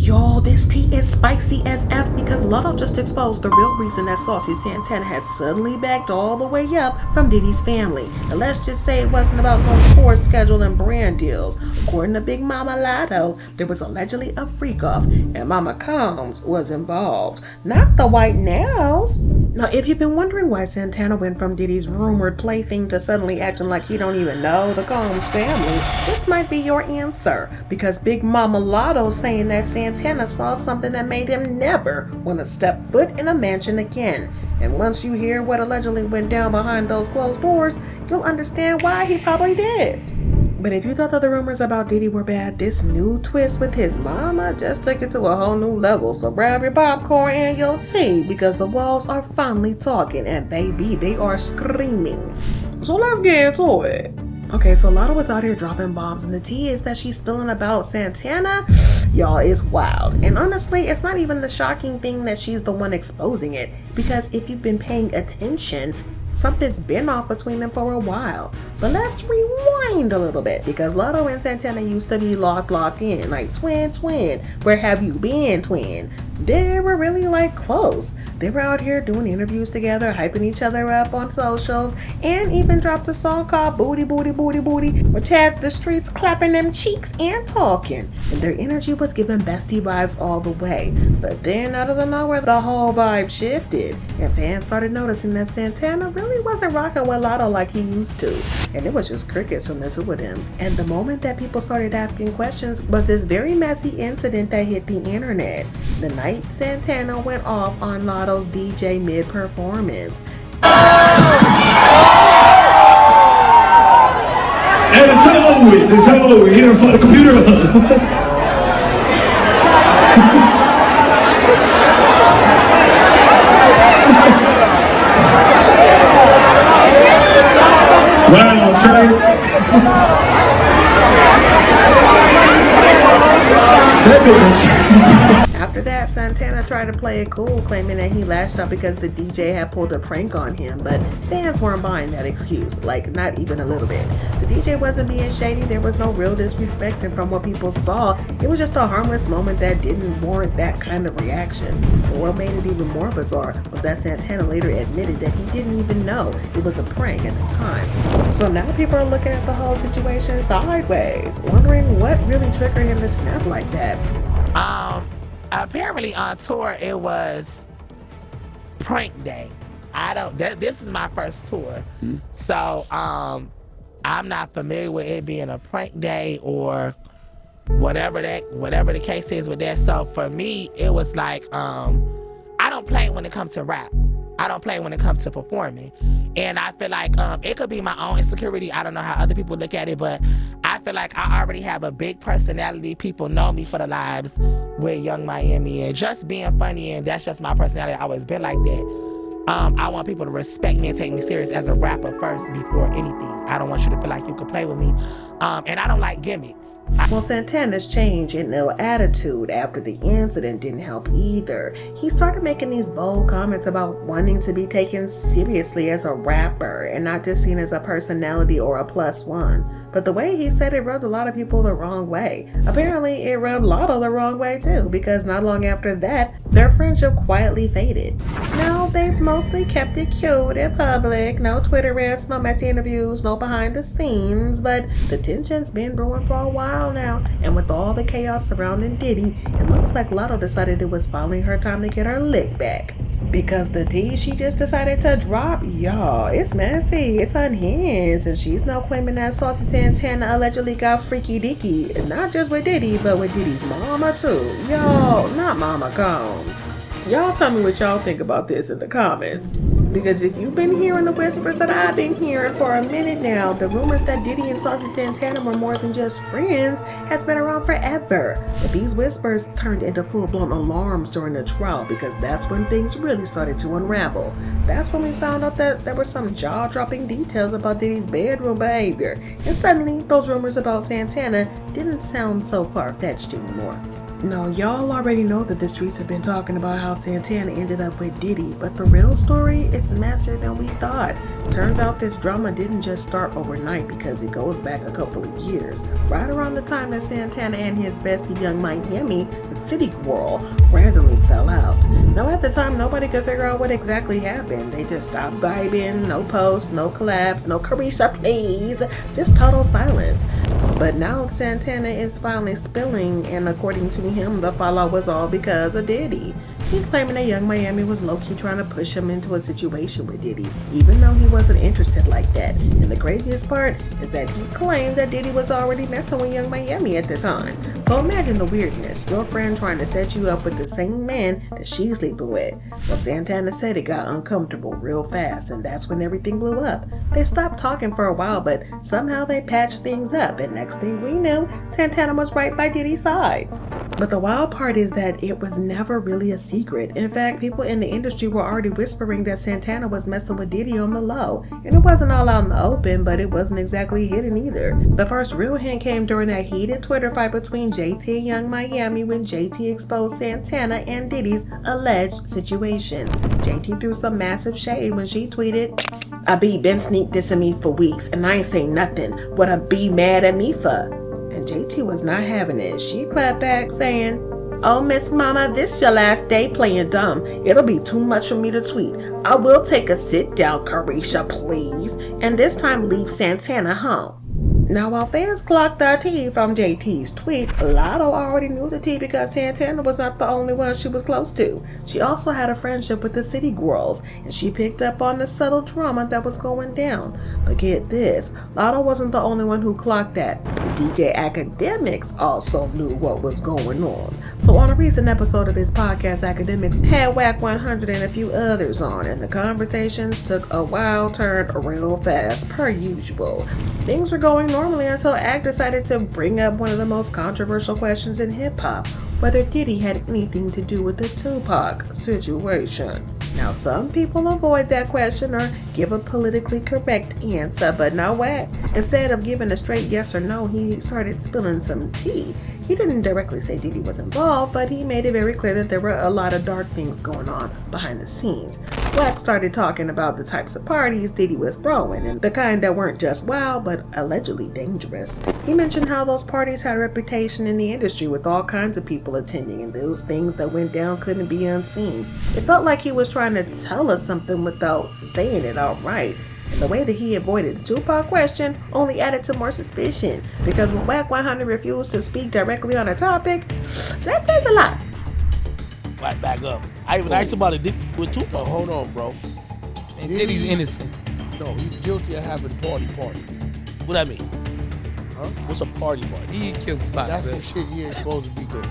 Y'all, this tea is spicy as F because Latto just exposed the real reason that Saucy Santana had suddenly backed all the way up from Diddy's family. And let's just say it wasn't about no tour schedule and brand deals. According to Big Mama Latto, there was allegedly a freak-off and Mama Combs was involved, not the white nails. Now, if you've been wondering why Santana went from Diddy's rumored plaything to suddenly acting like he don't even know the Combs family, this might be your answer, because Big Mama Lotto's saying that Santana saw something that made him never want to step foot in a mansion again. And once you hear what allegedly went down behind those closed doors, you'll understand why he probably did. But if you thought that the rumors about Diddy were bad, this new twist with his mama just took it to a whole new level. So grab your popcorn and your tea, because the walls are finally talking, and baby, they are screaming. So let's get into it. Okay, so Latto was out here dropping bombs, and the tea is that she's spilling about Santana. Y'all, is wild. And honestly, it's not even the shocking thing that she's the one exposing it, because if you've been paying attention, something's been off between them for a while. But let's rewind a little bit, because Latto and Santana used to be locked in, like twin. Where have you been, twin? They were really like close. They were out here doing interviews together, hyping each other up on socials, and even dropped a song called Booty Booty Booty Booty, which has the streets clapping them cheeks and talking. And their energy was giving bestie vibes all the way. But then out of the nowhere, the whole vibe shifted, and fans started noticing that Santana really wasn't rocking with Latto like he used to. And it was just crickets from the two of them. And the moment that people started asking questions was this very messy incident that hit the internet. The night Santana went off on Latto's DJ mid-performance. And it's over. We're here for the computer. Wow, Trey. After that, Santana tried to play it cool, claiming that he lashed out because the DJ had pulled a prank on him, but fans weren't buying that excuse, like not even a little bit. The DJ wasn't being shady, there was no real disrespect, and from what people saw, it was just a harmless moment that didn't warrant that kind of reaction. But what made it even more bizarre was that Santana later admitted that he didn't even know it was a prank at the time. So now people are looking at the whole situation sideways, wondering what really triggered him to snap like that. Apparently on tour it was prank day. This is my first tour. So I'm not familiar with it being a prank day or whatever the case is with that. So for me, it was like I don't play when it comes to rap. I don't play when it comes to performing. And I feel like it could be my own insecurity. I don't know how other people look at it, but I feel like I already have a big personality. People know me for the lives with Young Miami and just being funny, and that's just my personality. I've always been like that. I want people to respect me and take me serious as a rapper first before anything. I don't want you to feel like you can play with me. And I don't like gimmicks. Well, Santana's change in their attitude after the incident didn't help either. He started making these bold comments about wanting to be taken seriously as a rapper and not just seen as a personality or a plus one. But the way he said it rubbed a lot of people the wrong way. Apparently, it rubbed Latto the wrong way too, because not long after that, their friendship quietly faded. Now, they've mostly kept it cute in public. No Twitter rants, no messy interviews, no behind the scenes, but the tension's been brewing for a while now, and with all the chaos surrounding Diddy, it looks like Latto decided it was finally her time to get her lick back. Because the tea she just decided to drop, y'all, it's messy, it's unhinged, and she's now claiming that Saucy Santana allegedly got freaky dicky, not just with Diddy, but with Diddy's mama too. Y'all, not Mama Combs. Y'all tell me what y'all think about this in the comments. Because if you've been hearing the whispers that I've been hearing for a minute now, the rumors that Diddy and Saucy Santana were more than just friends has been around forever. But these whispers turned into full-blown alarms during the trial, because that's when things really started to unravel. That's when we found out that there were some jaw-dropping details about Diddy's bedroom behavior. And suddenly, those rumors about Santana didn't sound so far-fetched anymore. No, y'all already know that the streets have been talking about how Santana ended up with Diddy, but the real story is messier than we thought. Turns out this drama didn't just start overnight because it goes back a couple of years, right around the time that Santana and his bestie Young Miami, the city girl, randomly fell out. Now at the time, nobody could figure out what exactly happened. They just stopped vibing, no posts, no collabs, no Carisha please, just total silence. But now Santana is finally spilling, and according to him, the fallout was all because of Diddy. He's claiming that Young Miami was low-key trying to push him into a situation with Diddy, even though he wasn't interested like that. And the craziest part is that he claimed that Diddy was already messing with Young Miami at the time. So imagine the weirdness, your friend trying to set you up with the same man that she's sleeping with. Well, Santana said it got uncomfortable real fast, and that's when everything blew up. They stopped talking for a while, but somehow they patched things up, and next thing we knew, Santana was right by Diddy's side. But the wild part is that it was never really a secret. In fact, people in the industry were already whispering that Santana was messing with Diddy on the low. And it wasn't all out in the open, but it wasn't exactly hidden either. The first real hint came during that heated Twitter fight between JT and Young Miami when JT exposed Santana and Diddy's alleged situation. JT threw some massive shade when she tweeted, "I be been sneak dissing me for weeks and I ain't say nothing. What I be mad at me for?" And JT was not having it. She clapped back saying, "Oh, Miss Mama, this your last day playing dumb. It'll be too much for me to tweet. I will take a sit down, Carisha, please. And this time leave Santana home." Now, while fans clocked the tea from JT's tweet, Latto already knew the tea because Santana was not the only one she was close to. She also had a friendship with the city girls, and she picked up on the subtle drama that was going down. But get this, Latto wasn't the only one who clocked that. The DJ Academics also knew what was going on. So on a recent episode of his podcast, Academics had Wack 100 and a few others on, and the conversations took a wild turn real fast, per usual. Things were going normally until Act decided to bring up one of the most controversial questions in hip-hop, whether Diddy had anything to do with the Tupac situation. Now, some people avoid that question or give a politically correct answer, but not Wack. Instead of giving a straight yes or no, he started spilling some tea. He didn't directly say Diddy was involved, but he made it very clear that there were a lot of dark things going on behind the scenes. Wack started talking about the types of parties Diddy was throwing, and the kind that weren't just wild, but allegedly dangerous. He mentioned how those parties had a reputation in the industry with all kinds of people attending, and those things that went down couldn't be unseen. It felt like he was trying to tell us something without saying it outright. And the way that he avoided the Tupac question only added to more suspicion, because when Wack 100 refused to speak directly on a topic, that says a lot. Right back up. I even asked about it with Tupac. Hold on, bro. And Diddy's innocent. No, he's guilty of having parties. What that mean? Huh? What's a party? He killed the pot. That's some shit he ain't supposed to be doing.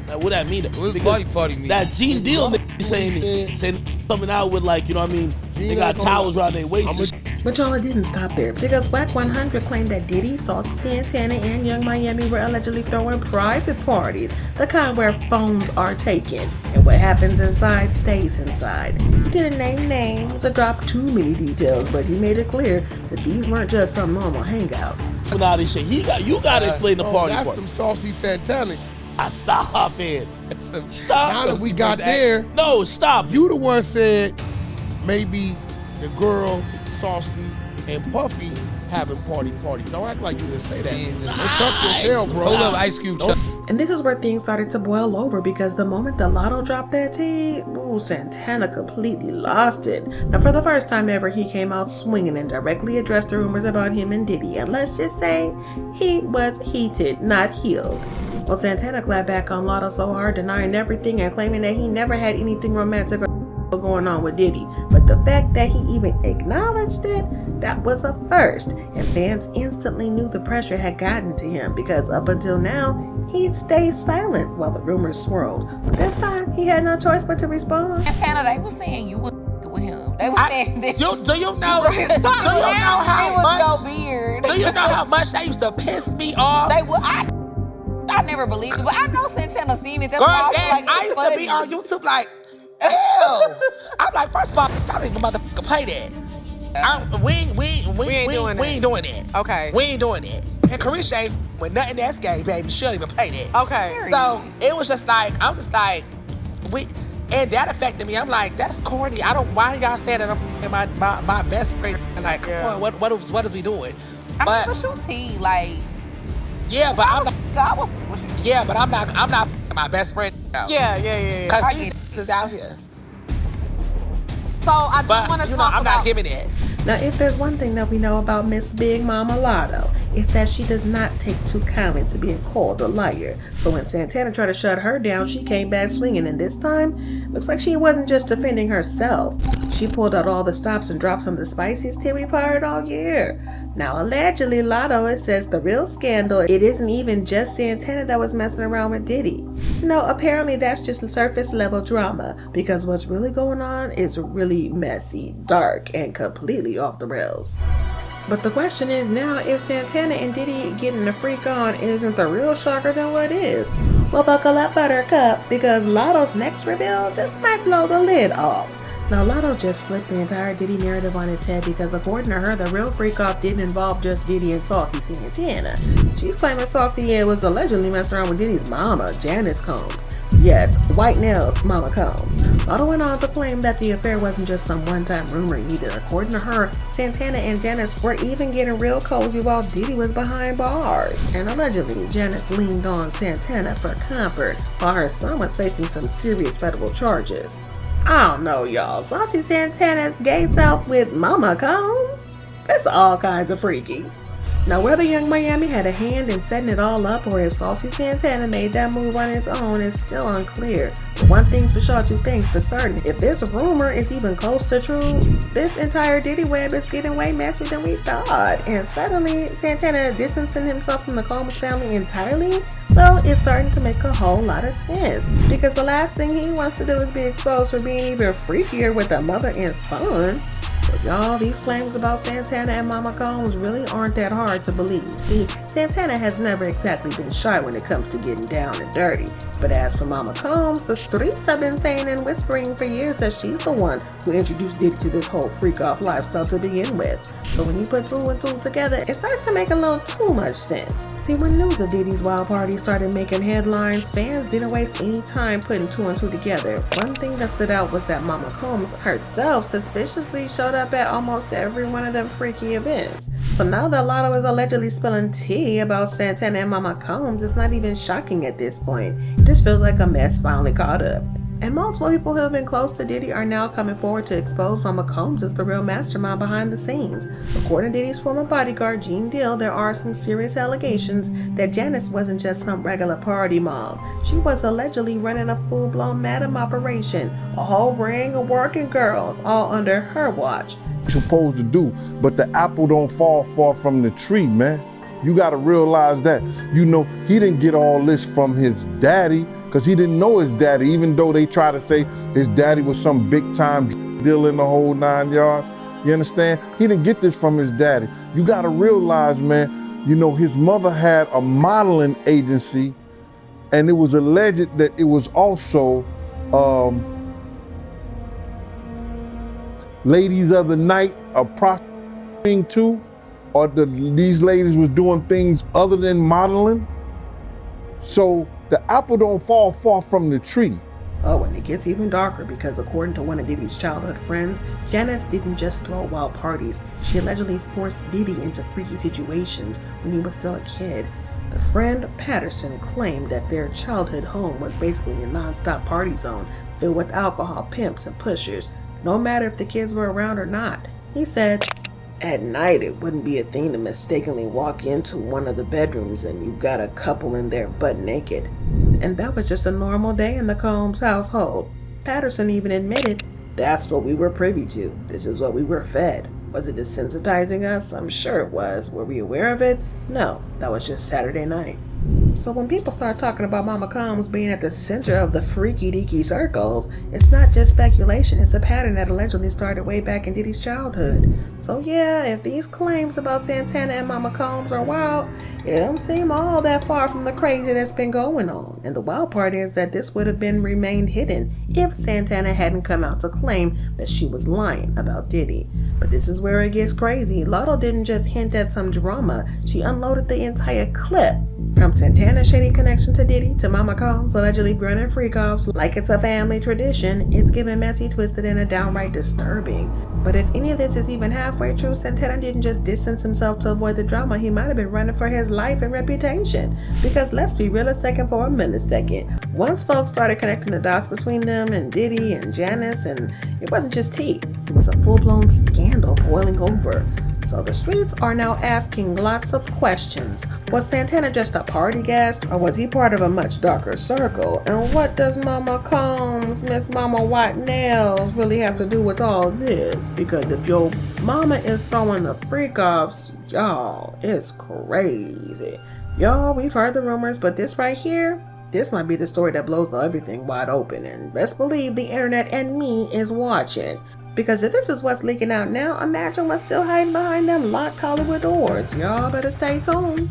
Now, what that mean? What does Because party mean? that Gene Deal What saying coming out with, like, you know what I mean? They Gene got ain't towels gonna- around their waist. and But y'all, it didn't stop there, because Wack 100 claimed that Diddy, Saucy Santana, and Young Miami were allegedly throwing private parties, the kind where phones are taken, and what happens inside stays inside. He didn't name names or drop too many details, but he made it clear that these weren't just some normal hangouts. Put out this shit. You gotta explain the party That's part. some Saucy Santana. Stop it. Some- Stop. Now that we got there, No, stop. you the one said maybe the girl, Saucy, and Puffy having parties. Don't act like you didn't say that. Don't tuck your tail, bro. Hold up, Ice Cube. Chuck. And this is where things started to boil over, because the moment that Latto dropped that tea, Santana completely lost it. Now, for the first time ever, he came out swinging and directly addressed the rumors about him and Diddy. And let's just say, he was heated, not healed. Well, Santana clapped back on Latto so hard, denying everything and claiming that he never had anything romantic or going on with Diddy. But the fact that he even acknowledged it, that was a first. And fans instantly knew the pressure had gotten to him, because up until now, he'd stayed silent while the rumors swirled. But this time, he had no choice but to respond. Santana, they were saying you was with him. They were saying this. Do you know how He was much? so weird. Do you know how much that used to piss me off? They were. I never believed it, but I know Santana seen it. That's Girl, why and I was like, I it's used funny. to be on YouTube like, ew. I'm like, first of all, y'all ain't gonna motherfucking play that. We ain't doing that. Okay. We ain't doing that. And Carisha ain't with nothing that's gay, baby. She don't even play that. Okay. So it was just like, I'm just like, and that affected me. I'm like, that's corny. Why are y'all saying that I'm my best friend? Like, come on, what is we doing? But you T, like. Yeah, but I'm not. God, what you Yeah, but I'm not my best friend. Yeah. Because these is out here. So I do want to talk about. I'm not giving it. Now, if there's one thing that we know about Miss Big Mama Lotto, it's that she does not take too kindly to being called a liar. So when Santana tried to shut her down, she came back swinging, and this time, looks like she wasn't just defending herself. She pulled out all the stops and dropped some of the spiciest tea we've heard all year. Now, allegedly, Latto, it says the real scandal, it isn't even just Santana that was messing around with Diddy. No, apparently that's just surface level drama, because what's really going on is really messy, dark, and completely off the rails. But the question is now, if Santana and Diddy getting a freak on isn't the real shocker, then what is? Well, buckle up, Buttercup, because Latto's next reveal just might blow the lid off. Now, Latto just flipped the entire Diddy narrative on its head because according to her, the real Freakoff didn't involve just Diddy and Saucy Santana. She's claiming Saucy was allegedly messing around with Diddy's mama, Janice Combs. Yes, white nails, Mama Combs. Latto went on to claim that the affair wasn't just some one-time rumor either. According to her, Santana and Janice were even getting real cozy while Diddy was behind bars. And allegedly, Janice leaned on Santana for comfort while her son was facing some serious federal charges. I don't know, y'all. Saucy Santana's gay self with Mama Combs? That's all kinds of freaky. Now, whether Young Miami had a hand in setting it all up or if Saucy Santana made that move on his own is still unclear. But one thing's for sure, two things for certain. If this rumor is even close to true, this entire Diddy web is getting way messier than we thought. And suddenly, Santana distancing himself from the Combs family entirely? Well, it's starting to make a whole lot of sense. Because the last thing he wants to do is be exposed for being even freakier with a mother and son. But y'all, these claims about Santana and Mama Combs really aren't that hard to believe. See, Santana has never exactly been shy when it comes to getting down and dirty. But as for Mama Combs, the streets have been saying and whispering for years that she's the one who introduced Diddy to this whole freak-off lifestyle to begin with. So when you put two and two together, it starts to make a little too much sense. See, when news of Diddy's wild party started making headlines, fans didn't waste any time putting two and two together. One thing that stood out was that Mama Combs herself suspiciously showed up at almost every one of them freaky events. So now that Latto is allegedly spilling tea about Santana and Mama Combs, it's not even shocking at this point. It just feels like a mess finally caught up. And multiple people who have been close to Diddy are now coming forward to expose Mama Combs as the real mastermind behind the scenes. According to Diddy's former bodyguard, Gene Deal, there are some serious allegations that Janice wasn't just some regular party mom. She was allegedly running a full-blown madam operation, a whole ring of working girls, all under her watch. Supposed to do, but the apple don't fall far from the tree, man. You got to realize that. You know, he didn't get all this from his daddy because he didn't know his daddy, even though they try to say his daddy was some big time deal in the whole 9 yards. You understand? He didn't get this from his daddy. You got to realize, man, you know, his mother had a modeling agency, and it was alleged that it was also ladies of the night, a prostituting too, or these ladies was doing things other than modeling. So the apple don't fall far from the tree. Oh, and it gets even darker because according to one of Diddy's childhood friends, Janice didn't just throw wild parties. She allegedly forced Diddy into freaky situations when he was still a kid. The friend, Patterson, claimed that their childhood home was basically a non-stop party zone filled with alcohol, pimps, and pushers, no matter if the kids were around or not. He said, at night, it wouldn't be a thing to mistakenly walk into one of the bedrooms and you got a couple in there butt naked. And that was just a normal day in the Combs household. Patterson even admitted, that's what we were privy to. This is what we were fed. Was it desensitizing us? I'm sure it was. Were we aware of it? No, that was just Saturday night. So when people start talking about Mama Combs being at the center of the freaky deaky circles, it's not just speculation, it's a pattern that allegedly started way back in Diddy's childhood. So yeah, if these claims about Santana and Mama Combs are wild, it don't seem all that far from the crazy that's been going on. And the wild part is that this would have been remained hidden if Santana hadn't come out to claim that she was lying about Diddy. But this is where it gets crazy. Latto didn't just hint at some drama, she unloaded the entire clip. From Santana's shady connection to Diddy to Mama Combs allegedly granting Freakoffs like it's a family tradition, it's given messy, twisted, and downright disturbing. But if any of this is even halfway true, Santana didn't just distance himself to avoid the drama, he might have been running for his life and reputation. Because let's be real for a millisecond. Once folks started connecting the dots between them and Diddy and Janice, and it wasn't just tea, it was a full-blown scandal boiling over. So the streets are now asking lots of questions. Was Santana just a party guest, or was he part of a much darker circle? And what does Mama Combs, Miss Mama White Nails really have to do with all this? Because if your mama is throwing the freak-offs, y'all, it's crazy. Y'all, we've heard the rumors, but this right here, this might be the story that blows everything wide open. And best believe the internet and me is watching. Because if this is what's leaking out now, imagine what's still hiding behind them locked Hollywood doors. Y'all better stay tuned.